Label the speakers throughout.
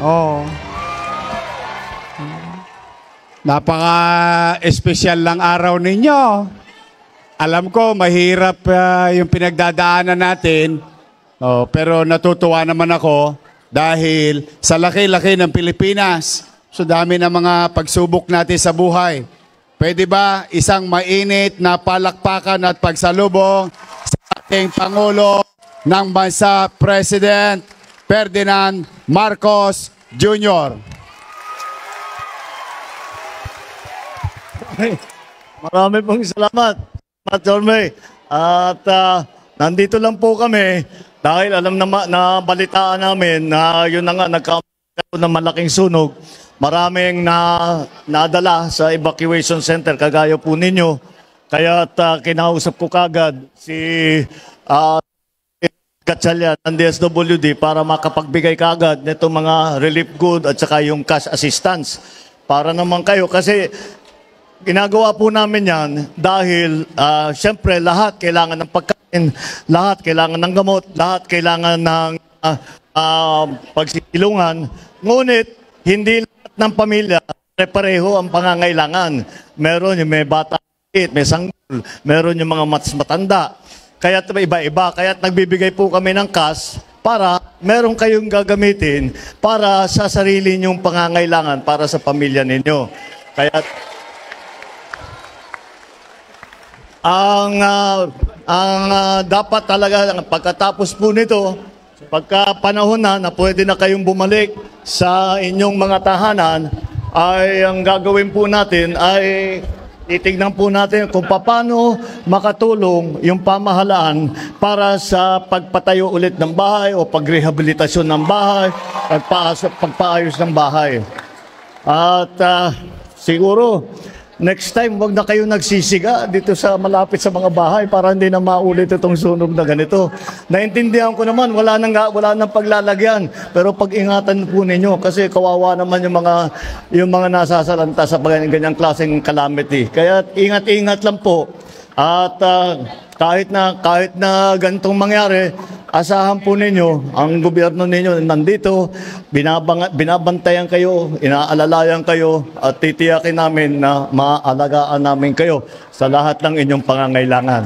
Speaker 1: Oh. Napaka-espesyal lang araw ninyo. Alam ko, mahirap yung pinagdadaanan natin. Oh, pero natutuwa naman ako dahil sa laki-laki ng Pilipinas, so dami ng mga pagsubok natin sa buhay. Pwede ba isang mainit na palakpakan at pagsalubong sa ating Pangulo ng Bansa, President Ferdinand Marcos Jr.
Speaker 2: Marami pong salamat, Jorme. At nandito lang po kami dahil alam na balitaan namin na yun na nga nagkaroon ng malaking sunog. Maraming nadala sa evacuation center kagaya po ninyo. Kaya kinausap ko kagad si Gatchalian ng DSWD para makapagbigay kagad nito mga relief good at saka yung cash assistance. Para naman kayo kasi ginagawa po namin yan dahil siyempre lahat kailangan ng pagkain, lahat kailangan ng gamot, lahat kailangan ng pagsisilungan. Ngunit hindi lahat ng pamilya pareho ang pangangailangan. Meron yung may bata, may sanggol, meron yung mga matanda. Kaya iba-iba, kaya nagbibigay po kami ng cash para meron kayong gagamitin para sa sarili nyong pangangailangan para sa pamilya ninyo. Kaya ang dapat talaga pagkatapos po nito, pagka panahon na pwede na kayong bumalik sa inyong mga tahanan, ay ang gagawin po natin ay titignan po natin kung paano makatulong yung pamahalaan para sa pagpatayo ulit ng bahay o pagrehabilitasyon ng bahay, pagpaayos ng bahay. At siguro, next time, wag na kayo nagsisiga dito sa malapit sa mga bahay para hindi na maulit itong sunog na ganito. Naintindihan ko naman, wala nang paglalagyan. Pero pag-ingatan po ninyo kasi kawawa naman yung mga nasasalanta sa ganyang klaseng calamity. Kaya ingat-ingat lang po. At kahit na ganitong mangyari, asahan po ninyo, ang gobyerno ninyo nandito, binabantayan kayo, inaalalayan kayo, at titiyakin namin na maaalagaan namin kayo sa lahat ng inyong pangangailangan.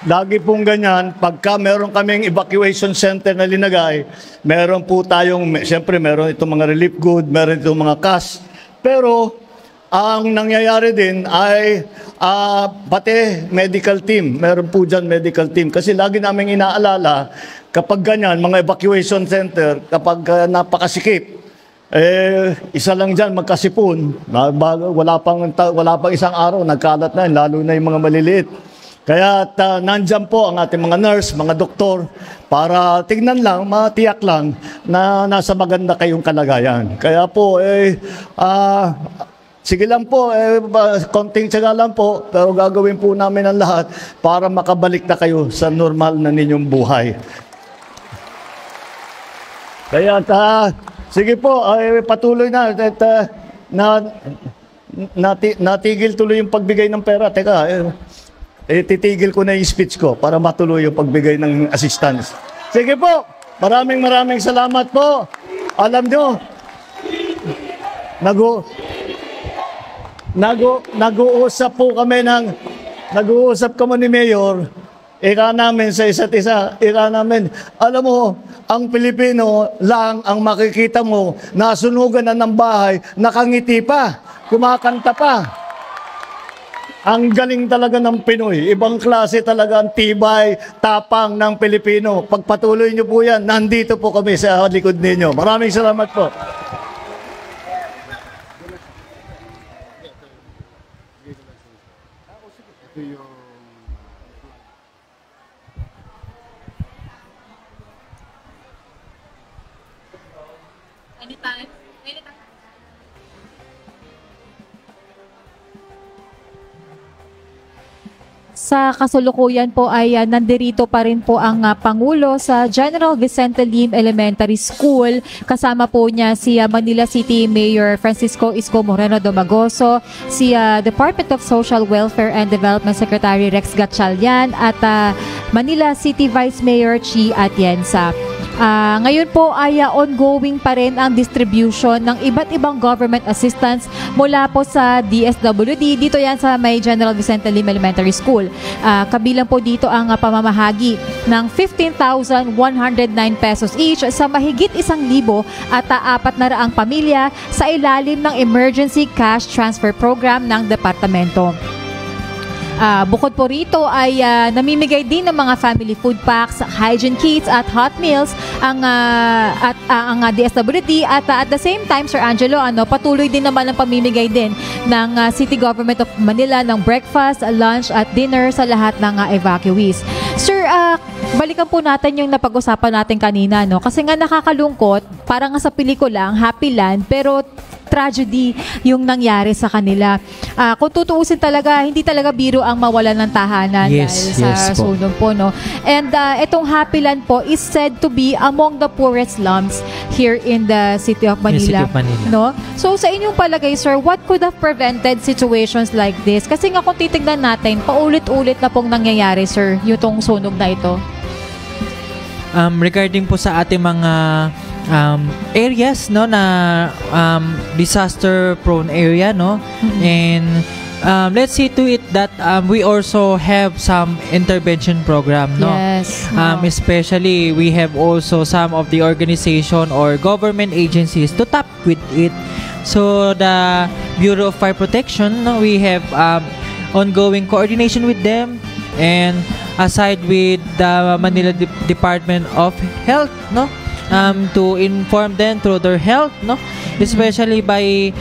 Speaker 2: Lagi pong ganyan, pagka meron kaming evacuation center na linagay, meron po tayong, siyempre meron itong mga relief good, meron itong mga cash, pero ang nangyayari din ay pati medical team. Meron po dyan medical team. Kasi lagi namin inaalala, kapag ganyan, mga evacuation center, kapag napakasikip, isa lang dyan magkasipon. Wala pang isang araw, nagkalat na, lalo na yung mga maliliit. Kaya nandyan po ang ating mga nurse, mga doktor, para tignan lang, matiyak lang na nasa maganda kayong kalagayan. Kaya po, sige lang po, konting tiyaga lang po, pero gagawin po namin ang lahat para makabalik na kayo sa normal na ninyong buhay. Kaya, sige po, patuloy na. Natigil tuloy yung pagbigay ng pera. Teka, titigil ko na yung speech ko para matuloy yung pagbigay ng assistance. Sige po, maraming salamat po. Alam nyo, nag-uusap kami ni Mayor, namin sa isa't isa, namin, alam mo, ang Pilipino lang ang makikita mo, nasunugan na ng bahay, nakangiti pa, kumakanta pa. Ang galing talaga ng Pinoy, ibang klase talaga ang tibay, tapang ng Pilipino. Pagpatuloy nyo po yan, nandito po kami sa likod ninyo. Maraming salamat po.
Speaker 3: Anytime. Sa kasalukuyan po ay nandirito pa rin po ang Pangulo sa General Vicente Lim Elementary School. Kasama po niya si Manila City Mayor Francisco Isko Moreno Domagoso, si Department of Social Welfare and Development Secretary Rex Gatchalian at Manila City Vice Mayor Chi Atienza. Ngayon po ay ongoing pa rin ang distribution ng iba't ibang government assistance mula po sa DSWD. Dito yan sa may General Vicente Lim Elementary School. Kabilang po dito ang pamamahagi ng 15,109 pesos each sa mahigit 1,000 at 400 pamilya sa ilalim ng Emergency Cash Transfer Program ng Departamento. Bukod po rito ay namimigay din ng mga family food packs, hygiene kits at hot meals ang DSWD at the same time, Sir Angelo, patuloy din naman ang pamimigay din ng City Government of Manila ng breakfast, lunch at dinner sa lahat ng evacuees. Sir, balikan po natin yung napag-usapan natin kanina, no? Kasi nga nakakalungkot, parang nga sa pelikula, ang Happy Land, pero tragedy yung nangyari sa kanila. Kung tutuusin talaga, hindi talaga biro ang mawalan ng tahanan dahil sa sunog po, no? And itong Happy Land po is said to be among the poorest slums here in the City of Manila. No? So sa inyong palagay, sir, what could have prevented situations like this? Kasi nga kung titignan natin, paulit-ulit na pong nangyayari, sir, yung sunog na ito.
Speaker 4: Regarding po sa ating mga areas, no, na disaster prone area, no, and let's see to it that we also have some intervention program, no.
Speaker 3: Yes.
Speaker 4: Especially we have also some of the organization or government agencies to tap with it. So the Bureau of Fire Protection, no, we have ongoing coordination with them, and aside with the Manila Department of Health, no, to inform them through their health, no, especially by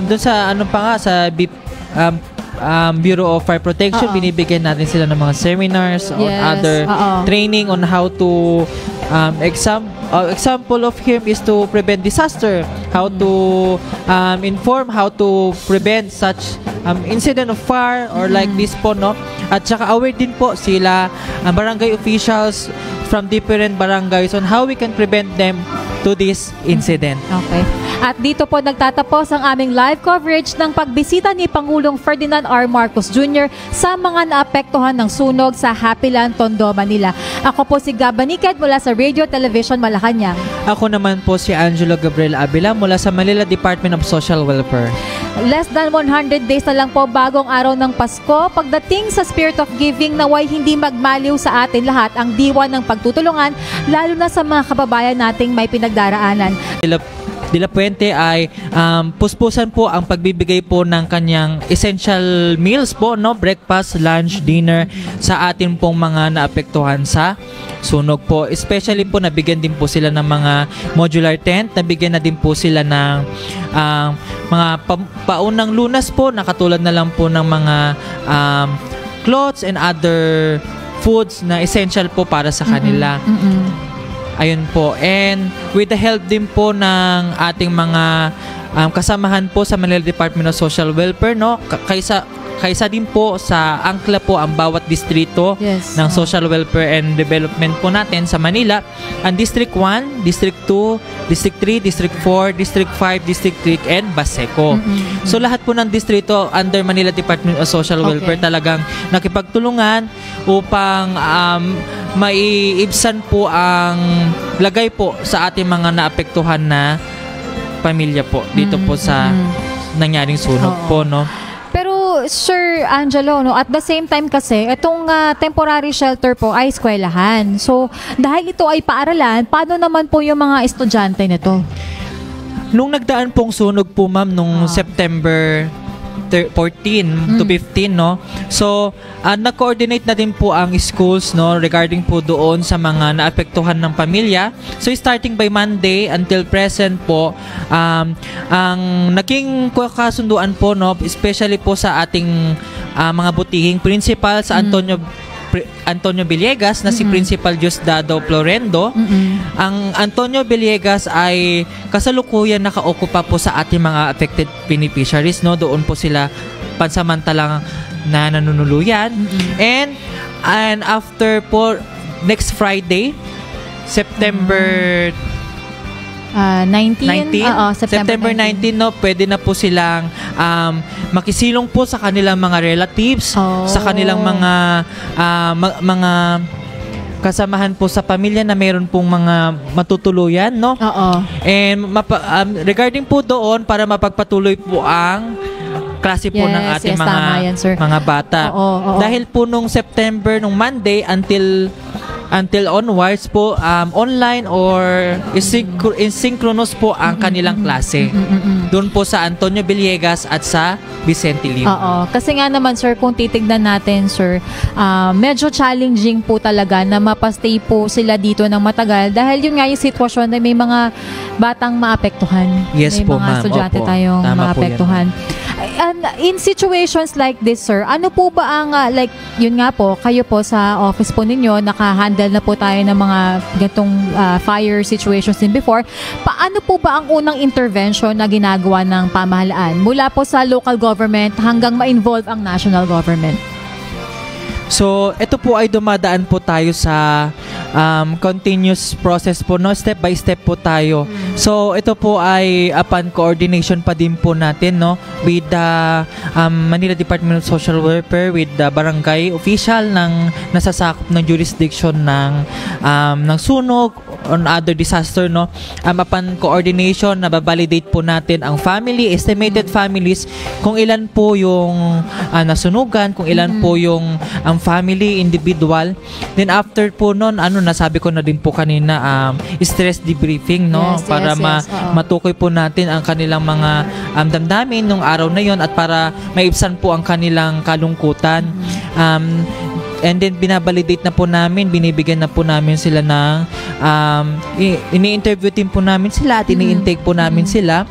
Speaker 4: dun sa sa Bureau of Fire Protection, binibigyan natin sila ng mga seminars on other training on how to example of him is to prevent disaster, how to inform how to prevent such incident of fire or like this po, no. At saka aware din po sila barangay officials from different barangays on how we can prevent them to this incident.
Speaker 3: Okay. At dito po nagtatapos ang aming live coverage ng pagbisita ni Pangulong Ferdinand R. Marcos Jr. sa mga naapektuhan ng sunog sa Happy Land, Tondo, Manila. Ako po si Gaba Niked mula sa Radio Television Malacanang.
Speaker 4: Ako naman po si Angelo Gabriel Avila mula sa Manila Department of Social Welfare.
Speaker 3: Less than 100 days na lang po bagong araw ng Pasko. Pagdating sa spirit of giving, naway hindi magmaliw sa atin lahat ang diwa ng pagtutulungan, lalo na sa mga kababayan nating may pinagdaraanan.
Speaker 4: De La Puente ay puspusan po ang pagbibigay po ng kanyang essential meals po, no, breakfast, lunch, dinner sa atin pong mga naapektuhan sa sunog po. Especially po nabigyan din po sila ng mga modular tent, nabigyan na din po sila ng mga paunang lunas po, nakatulad na lang po ng mga clothes and other foods na essential po para sa kanila. Ayun po. And with the help din po ng ating mga kasamahan po sa Manila Department of Social Welfare, no, kaysa din po sa angkla po ang bawat distrito ng Social Welfare and Development po natin sa Manila. Ang District 1, District 2, District 3, District 4, District 5, District 3, and Baseco. So lahat po ng distrito under Manila Department of Social Welfare talagang nakipagtulungan upang maiibsan po ang lagay po sa ating mga naapektuhan na pamilya po dito po sa nangyaring sunog po, no.
Speaker 3: Pero Sir Angelo, no, at the same time kasi itong temporary shelter po ay eskwelahan. So dahil ito ay paaralan, paano naman po yung mga estudyante nito?
Speaker 4: Nung nagdaan pong sunog po, ma'am, nung September 14 to 15, no. So, nag-coordinate na din po ang schools, no, regarding po doon sa mga naapektuhan ng pamilya. So, starting by Monday until present po, ang naging kasunduan po, no, especially po sa ating mga butihing principal sa Antonio Villegas na si Principal Diosdado Florendo. Ang Antonio Villegas ay kasalukuyan naka-okupa po sa ating mga affected beneficiaries, no. Doon po sila pansamantalang na nanunuluyan. And after po next Friday, September 19? September 19, no, pwede na po silang makisilong po sa kanilang mga relatives, sa kanilang mga kasamahan po sa pamilya na meron pong mga matutuluyan, no?
Speaker 3: Oo.
Speaker 4: And regarding po doon, para mapagpatuloy po ang klase po ng
Speaker 3: Yes,
Speaker 4: ating
Speaker 3: yes, tama yan, sir.
Speaker 4: mga bata.
Speaker 3: Oo.
Speaker 4: Dahil po nung September, nung Monday until onwards po, online or synchronous po ang kanilang klase. Doon po sa Antonio Villegas at sa Vicente Lim.
Speaker 3: Oo. Kasi nga naman, sir, kung titignan natin, sir, medyo challenging po talaga na mapastay po sila dito ng matagal dahil yun nga yung sitwasyon na may mga batang maapektuhan.
Speaker 4: Yes
Speaker 3: may
Speaker 4: po,
Speaker 3: mga
Speaker 4: ma'am.
Speaker 3: estudyante
Speaker 4: Opo.
Speaker 3: tayong
Speaker 4: Tama po
Speaker 3: maapektuhan. And in situations like this, sir, ano po ba ang, like, yun nga po, kayo po sa office po ninyo, naka-handle na po tayo ng mga gantong fire situations din before. Paano po ba ang unang intervention na ginagawa ng pamahalaan mula po sa local government hanggang ma-involve ang national government?
Speaker 4: So, ito po ay dumadaan po tayo sa continuous process po, no? Step by step po tayo. So, ito po ay upon coordination pa din po natin, no? With the Manila Department of Social Welfare, with the barangay official ng nasasakop ng jurisdiction ng sunog on other disaster, no? Upon coordination, nababalidate po natin ang family, estimated families, kung ilan po yung nasunugan, kung ilan po yung family, individual. Then after po nun, nasabi ko na din po kanina, stress debriefing, no?
Speaker 3: Yes,
Speaker 4: Para
Speaker 3: yes, oo.
Speaker 4: matukoy po natin ang kanilang mga damdamin nung araw na yon at para maibsan po ang kanilang kalungkutan. And then binabalidate na po namin, binibigyan na po namin sila ng ini-interview din po namin sila at ini-intake po namin sila.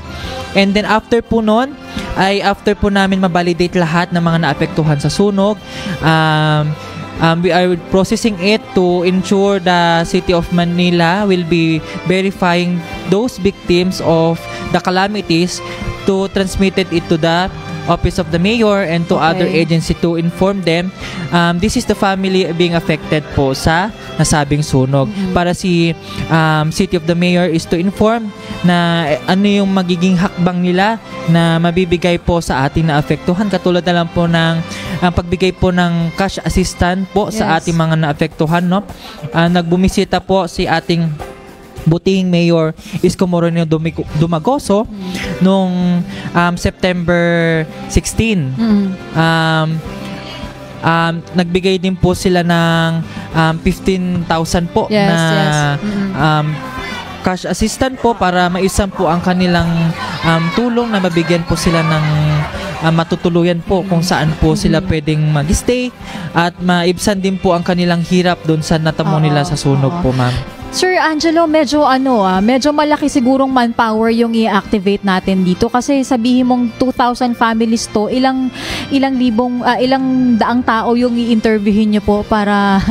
Speaker 4: And then after po nun, after po namin mabalidate lahat ng mga naapektuhan sa sunog, we are processing it to ensure the City of Manila will be verifying those victims of the calamities to transmit it to the Office of the Mayor and to other agency to inform them. This is the family being affected po sa nasabing sunog. Para si City of the Mayor is to inform na ano yung magiging hakbang nila na mabibigay po sa ating naapektuhan. Katulad na lang po ng pagbigay po ng cash assistance po sa ating mga naapektuhan, no? Nagbumisita po si ating buting Mayor Isko Moreno Dumagoso nung September 16. Nagbigay din po sila ng 15,000 po na cash assistance po para maisan po ang kanilang tulong na mabigyan po sila ng matutuluyan po kung saan po sila pwedeng mag-stay at maibsan din po ang kanilang hirap doon sa natamo nila sa sunog po, ma'am.
Speaker 3: Sir Angelo, medyo malaki sigurong manpower yung i-activate natin dito kasi sabihin mong 2,000 families to, ilang daang tao yung i-interviewin niyo po para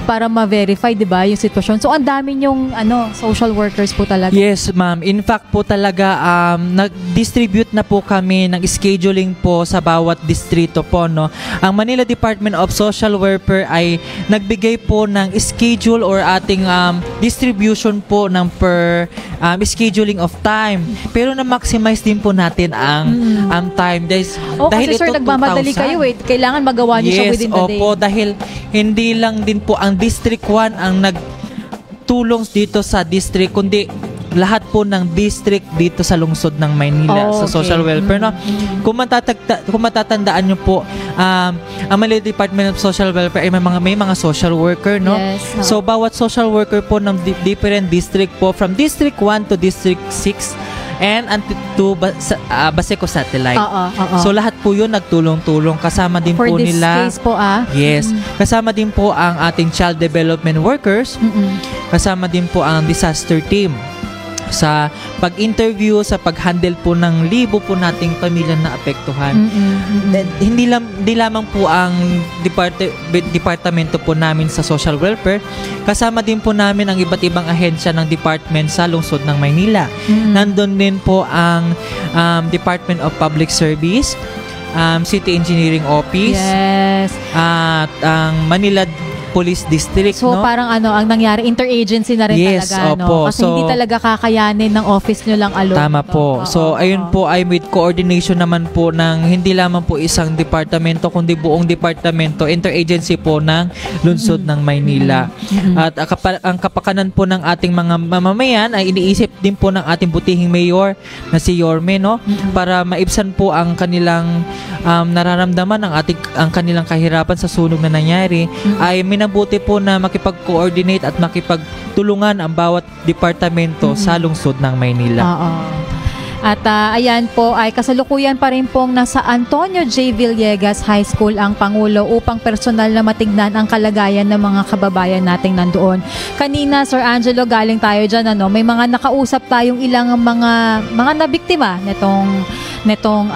Speaker 3: ma-verify, 'di ba, yung sitwasyon. So ang dami yung social workers po talaga.
Speaker 4: Yes, ma'am. In fact po talaga nag-distribute na po kami ng scheduling po sa bawat distrito po, no. Ang Manila Department of Social Welfare ay nagbigay po ng schedule or ating distribution po ng per scheduling of time. Pero na-maximize din po natin ang time. Dahil
Speaker 3: kasi sir,
Speaker 4: ito
Speaker 3: nagmamadali
Speaker 4: 2,000.
Speaker 3: kayo kailangan magawa niyo siya within the day.
Speaker 4: Opo, dahil hindi lang din po ang District 1 ang nagtulong dito sa district, kundi lahat po ng district dito sa lungsod ng Maynila sa social welfare, no? Kung matatandaan niyo po, ang Manila Department of Social Welfare ay may mga social worker, no?
Speaker 3: Yes,
Speaker 4: So bawat social worker po ng different district po, from District 1 to District 6 and to Baseco Satellite. So lahat po yun nagtulong-tulong. Kasama din
Speaker 3: For
Speaker 4: po
Speaker 3: this
Speaker 4: nila.
Speaker 3: case po,
Speaker 4: Yes. Kasama din po ang ating child development workers. Kasama din po ang disaster team sa pag-interview, sa pag-handle po ng libo po nating pamilya na apektuhan. Hindi lamang po ang departamento po namin sa social welfare, kasama din po namin ang iba't ibang ahensya ng department sa lungsod ng Maynila. Nandun din po ang Department of Public Service, City Engineering Office, at ang Manila police district,
Speaker 3: So
Speaker 4: no?
Speaker 3: parang ang nangyari, interagency na rin
Speaker 4: Yes,
Speaker 3: talaga, no?
Speaker 4: opo.
Speaker 3: Kasi
Speaker 4: So,
Speaker 3: hindi talaga kakayanin ng office nyo lang alone.
Speaker 4: Tama
Speaker 3: no?
Speaker 4: po.
Speaker 3: Oo,
Speaker 4: So,
Speaker 3: oo,
Speaker 4: ayun
Speaker 3: oo.
Speaker 4: po ay with coordination naman po ng hindi lamang po isang departamento, kundi buong departamento, interagency po ng lungsod ng Maynila. At ang kapakanan po ng ating mga mamamayan ay iniisip din po ng ating butihing mayor na si Yorme, no? Para maibsan po ang kanilang nararamdaman, ang kanilang kahirapan sa sunog na nangyari, ay minabuti po na makipag-coordinate at makipagtulungan ang bawat departamento sa lungsod ng Maynila.
Speaker 3: Oo. At ayan po ay kasalukuyan pa rin pong nasa Antonio J. Villegas High School ang Pangulo upang personal na matignan ang kalagayan ng mga kababayan nating nandoon. Kanina, Sir Angelo, galing tayo dyan, may mga nakausap tayong ilang mga nabiktima netong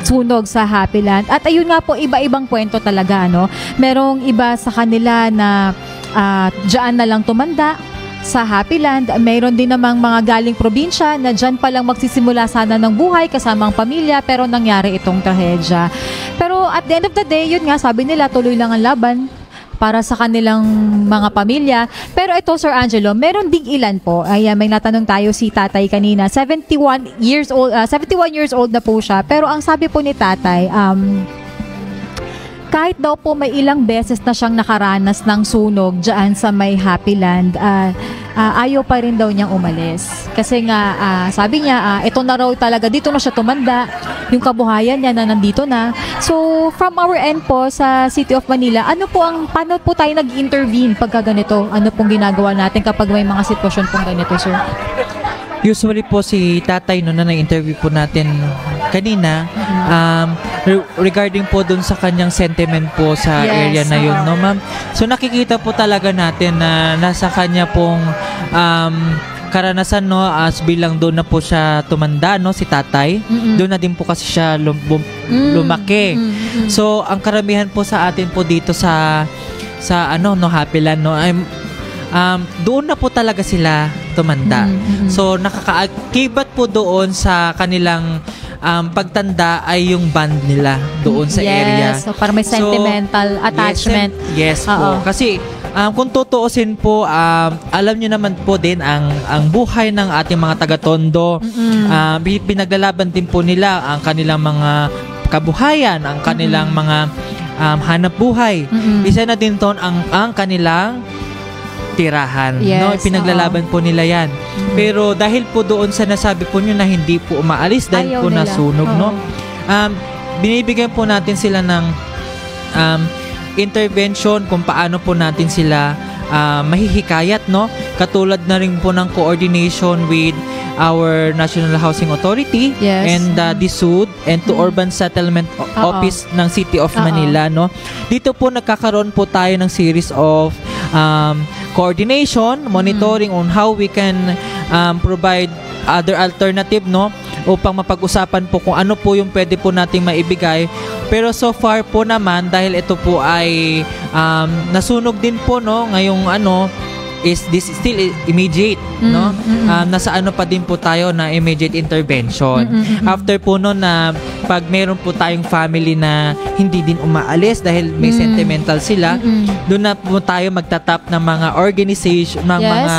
Speaker 3: sunog sa Happyland. At ayun nga po, iba-ibang kwento talaga, Merong iba sa kanila na dyan na lang tumanda sa Happyland. Mayroon din namang mga galing probinsya na dyan palang magsisimula sana ng buhay kasama ang pamilya, pero nangyari itong trahedya. Pero at the end of the day, yun nga, sabi nila, tuloy lang ang laban para sa kanilang mga pamilya. Pero ito, Sir Angelo, meron ding ilan po. Ay, may natanong tayo si tatay kanina. 71 years old na po siya. Pero ang sabi po ni tatay, kahit daw po may ilang beses na siyang nakaranas ng sunog dyan sa may Happyland, ayaw pa rin daw niyang umalis. Kasi nga, sabi niya, ito na raw talaga, dito na siya tumanda, yung kabuhayan niya na nandito na. So, from our end po sa City of Manila, paano po tayo nag-intervene pagka ganito? Ano pong ginagawa natin kapag may mga sitwasyon pong ganito, sir?
Speaker 4: Usually po si tatay na na-interview po natin kanina, regarding po dun sa kanyang sentiment po sa
Speaker 3: Yes,
Speaker 4: area na yun, no ma'am? So nakikita po talaga natin na nasa kanya pong karanasan, as bilang doon na po siya tumanda, si tatay. Doon na din po kasi siya lumaki. So ang karamihan po sa atin po dito sa Happyland, doon na po talaga sila tumanda. So nakakaakibat po doon sa kanilang pagtanda ay yung band nila doon sa area.
Speaker 3: So para may sentimental attachment.
Speaker 4: Yes po. Kasi kung tutuusin po, alam nyo naman po din ang buhay ng ating mga taga-Tondo. Pinaglalaban din po nila ang kanilang mga kabuhayan, ang kanilang mga hanap buhay. Isa na din doon ang kanilang tirahan.
Speaker 3: Yes,
Speaker 4: Pinaglalaban po nila yan. Pero dahil po doon sa nasabi po nyo na hindi po umaalis dahil
Speaker 3: ayaw
Speaker 4: po
Speaker 3: nila.
Speaker 4: nasunog, binibigyan po natin sila ng intervention kung paano po natin sila mahihikayat, katulad na rin po ng coordination with our National Housing Authority and DSUD and to Urban Settlement Office ng City of Manila, Dito po nagkakaroon po tayo ng series of coordination, monitoring on how we can provide other alternative, upang mapag-usapan po kung ano po yung pwede po nating maibigay. Pero so far po naman, dahil ito po ay nasunog din po, ngayong is this still immediate, nasa pa din po tayo na immediate intervention. After po na pag meron po tayong family na hindi din umaalis dahil may sentimental sila, doon na po tayo magtatap ng mga organization, ng mga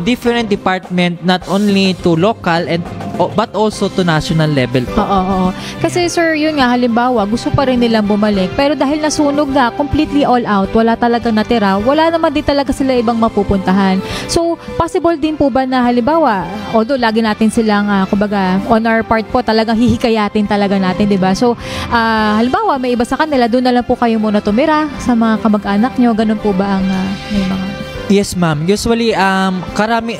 Speaker 4: different department, not only to local but also to national level po.
Speaker 3: Oo. Kasi sir, yun nga, halimbawa, gusto pa rin nilang bumalik, pero dahil nasunog na, completely all out, wala talagang natira, wala naman din talaga sila ibang mapupuntahan. So, possible din po ba na halimbawa, although lagi natin silang, kumbaga, on our part po, talagang hihikayatin talaga natin, di ba? So, halimbawa, may iba sa kanila, doon na lang po kayo muna tumira sa mga kamag-anak nyo, ganun po ba ang may mga...
Speaker 4: Yes, ma'am. Usually,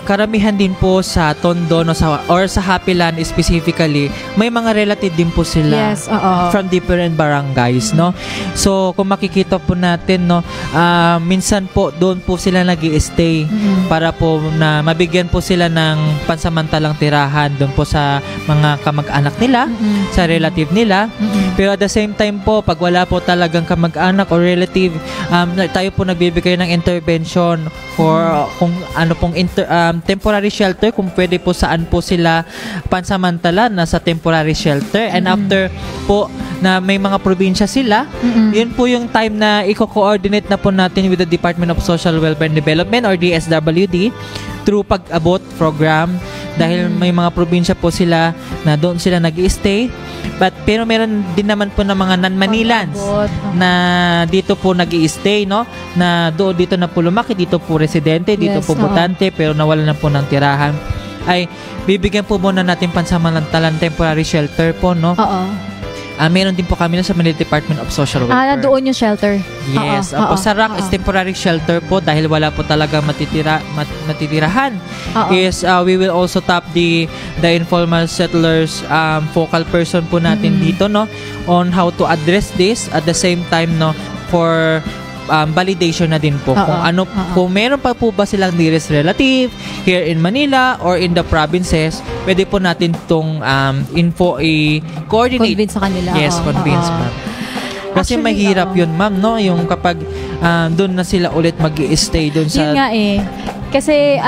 Speaker 4: karamihan din po sa Tondo or sa Happyland specifically, may mga relative din po sila from different barangays, So, kung makikita po natin, minsan po doon po sila nag-i-stay para po na mabigyan po sila ng pansamantalang tirahan doon po sa mga kamag-anak nila, sa relative nila. Pero at the same time po, pag wala po talagang kamag-anak or relative, tayo po nagbibigay ng intervention for kung ano pong temporary shelter, kung pwede po saan po sila pansamantala na sa temporary shelter. And after po na may mga probinsya sila, yun po yung time na i-coordinate na po natin with the Department of Social Welfare and Development or DSWD through pag-abot program, dahil may mga probinsya po sila na doon sila nag-i-stay. Pero meron din naman po ng mga non-Manilans na dito po nag-i-stay, no? Na dito na po lumaki, dito po residente, dito po botante, pero nawala na po ng tirahan. Ay bibigyan po muna natin pansamantalang temporary shelter po, no?
Speaker 3: Oo.
Speaker 4: Meron din po kami sa Manila Department of Social Welfare.
Speaker 3: Doon yung shelter.
Speaker 4: Yes. Sa RAC is temporary shelter po dahil wala po talaga matitirahan. We will also tap the informal settlers focal person po natin dito, no, on how to address this at the same time, no, for validation na din po kung meron pa po ba silang nearest relative here in Manila or in the provinces, pwede po natin itong i-coordinate.
Speaker 3: Convince sa kanila.
Speaker 4: Yes, convince, ma'am. Kasi actually, mahirap yun, ma'am, no? Yung kapag doon na sila ulit mag-i-stay doon sa...
Speaker 3: Yun nga Kasi,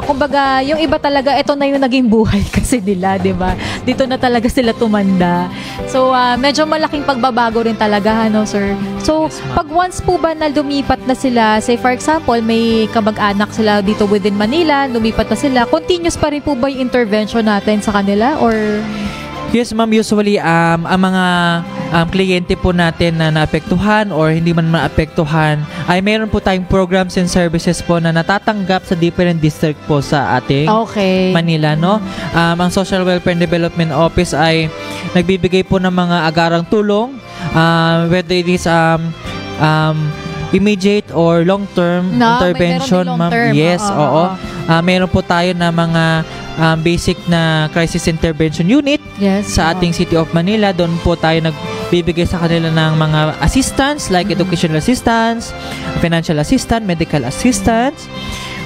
Speaker 3: kumbaga, yung iba talaga, ito na yung naging buhay kasi nila, di ba? Dito na talaga sila tumanda. So, medyo malaking pagbabago rin talaga, sir? So, yes, pag once po ba na lumipat na sila, say for example, may kamag-anak sila dito within Manila, lumipat na sila, continuous pa rin po ba yung intervention natin sa kanila? Or...
Speaker 4: Yes, ma'am. Usually, ang mga kliyente po natin na naapektuhan or hindi man maapektuhan, ay mayroon po tayong programs and services po na natatanggap sa different district po sa ating Manila, no? Ang Social Welfare and Development Office ay nagbibigay po ng mga agarang tulong, whether it is immediate or long-term intervention, ma'am. Yes, oo. Meron po tayo na mga basic na crisis intervention unit sa ating City of Manila. Doon po tayo nagbibigay sa kanila ng mga assistance like educational assistance, financial assistance, medical assistance,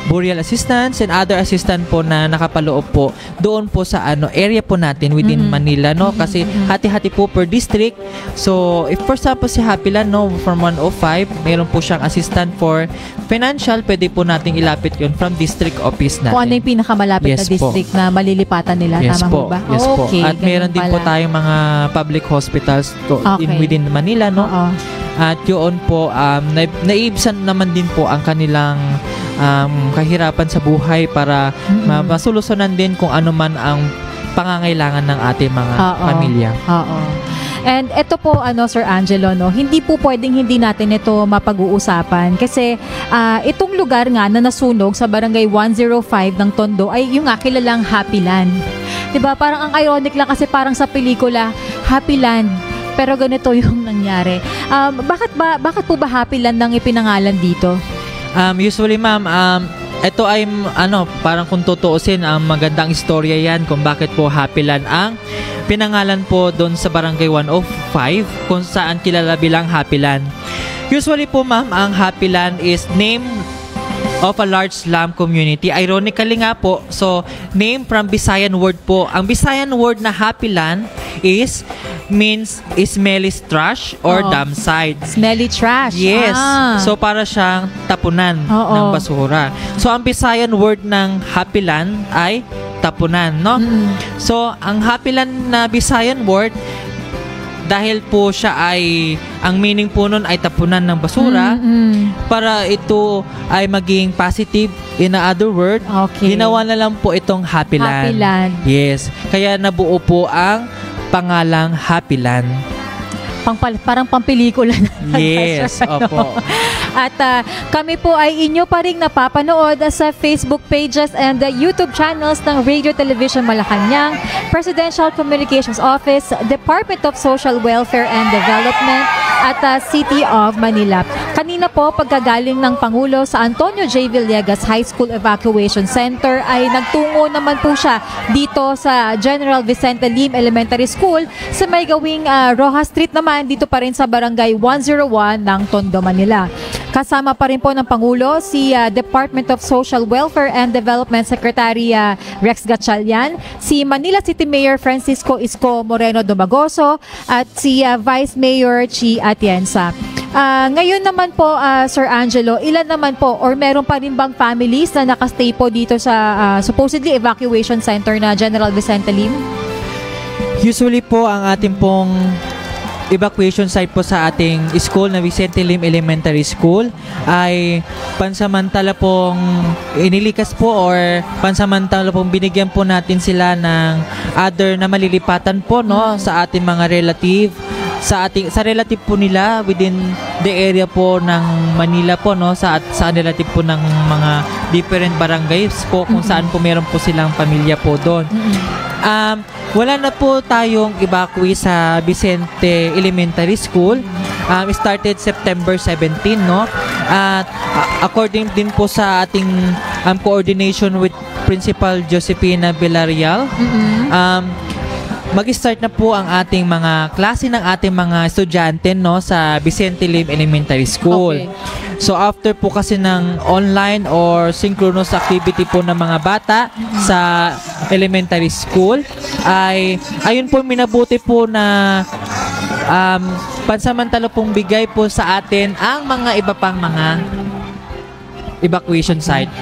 Speaker 4: burial assistance, and other assistance po na nakapaloob po doon po sa area po natin within Manila, no? Kasi hati-hati po per district. So, if for example si Happyland, no, from 105, meron po siyang assistant for financial, pwede po nating ilapit yun from district office natin.
Speaker 3: Kung ano yung pinakamalapit na district na malilipatan nila, tama po ba?
Speaker 4: Yes po. At meron din po tayong mga public hospitals within Manila, no? At yun po, naibsan naman din po ang kanilang kahirapan sa buhay para masolusonan din kung ano man ang pangangailangan ng ating mga pamilya.
Speaker 3: And ito po, Sir Angelo, no, hindi po pwedeng hindi natin ito mapag-uusapan kasi itong lugar nga na nasunog sa barangay 105 ng Tondo ay yung kilalang Happyland. Diba? Parang ang ironic lang kasi parang sa pelikula, Happyland. Pero ganito yung nangyari. Bakit po ba Happyland ang ipinangalan dito?
Speaker 4: Usually, ma'am, ito ay parang kung tutuusin, ang magandang istorya yan kung bakit po Happyland ang pinangalan po doon sa barangay 105 kung saan kilala bilang Happyland. Usually po, ma'am, ang Happyland is name of a large slum community. Ironically nga po, so name from Visayan word po. Ang Visayan word na Happyland means smelly trash or dump site.
Speaker 3: Smelly trash.
Speaker 4: Yes. So para siyang tapunan ng basura. So ang Visayan word ng Happyland ay tapunan, no? So ang Happyland na Visayan word, dahil po siya ay, ang meaning po nun ay tapunan ng basura, para ito ay maging positive, in other word, ginawa na lang po itong Happyland. Yes. Kaya nabuo po ang pangalang Happyland.
Speaker 3: Parang pampelikula na.
Speaker 4: Yes, opo.
Speaker 3: At kami po ay inyo pa rin napapanood sa Facebook pages and YouTube channels ng Radio Television Malacanang, Presidential Communications Office, Department of Social Welfare and Development, at City of Manila. Kanina po, pagkagaling ng Pangulo sa Antonio J. Villegas High School Evacuation Center ay nagtungo naman po siya dito sa General Vicente Lim Elementary School sa may gawing Rojas Street naman, dito pa rin sa Barangay 101 ng Tondo, Manila. Kasama pa rin po ng Pangulo si Department of Social Welfare and Development Secretary Rex Gatchalian, si Manila City Mayor Francisco Isko Moreno Domagoso, at si Vice Mayor Chi Atienza. Ngayon naman po, Sir Angelo, ilan naman po or meron pa rin bang families na nakastay po dito sa supposedly evacuation center na General Vicente Lim?
Speaker 4: Usually po, ang ating pong evacuation site po sa ating school na Vicente Lim Elementary School ay pansamantala pong inilikas po or pansamantala pong binigyan po natin sila ng other na malilipatan po, no, sa ating mga relative, sa relative po nila within the area po ng Manila po, no, sa relative po ng mga different barangays po kung saan po meron po silang pamilya po doon. Wala na po tayong evacuee sa Vicente Elementary School. Started September 17, no? At according din po sa ating coordination with Principal Josefina Villarreal, mag-start na po ang ating mga klase ng ating mga estudyante, no, sa Vicente Lim Elementary School.
Speaker 3: Okay.
Speaker 4: So after po kasi ng online or synchronous activity po ng mga bata sa elementary school, ay ayun po minabuti po na pansamantala pong bigay po sa atin ang mga iba pang mga evacuation site.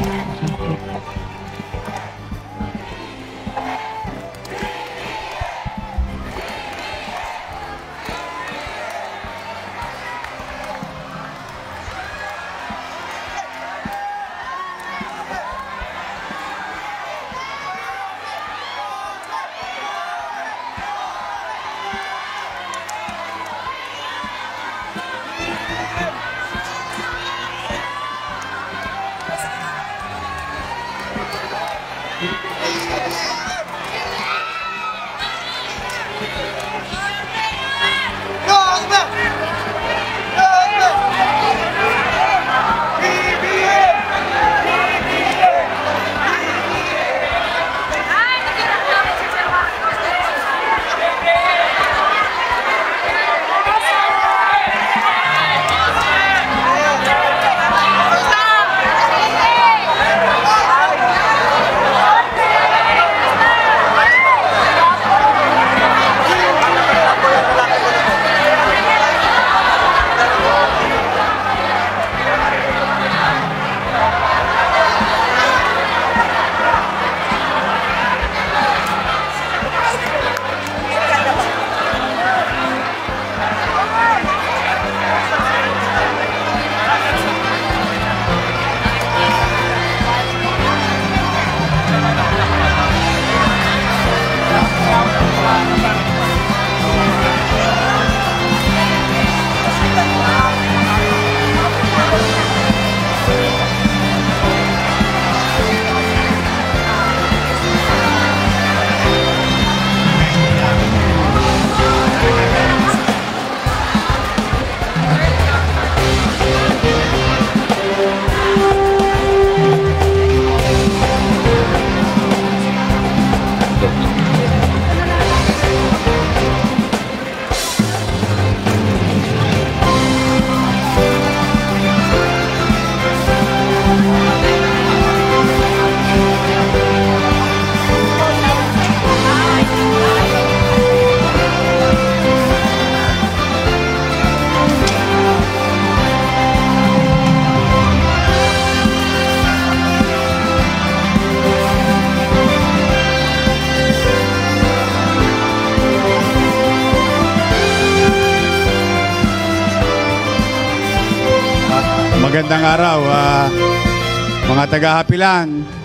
Speaker 1: Magandang araw, mga taga-Hapilan.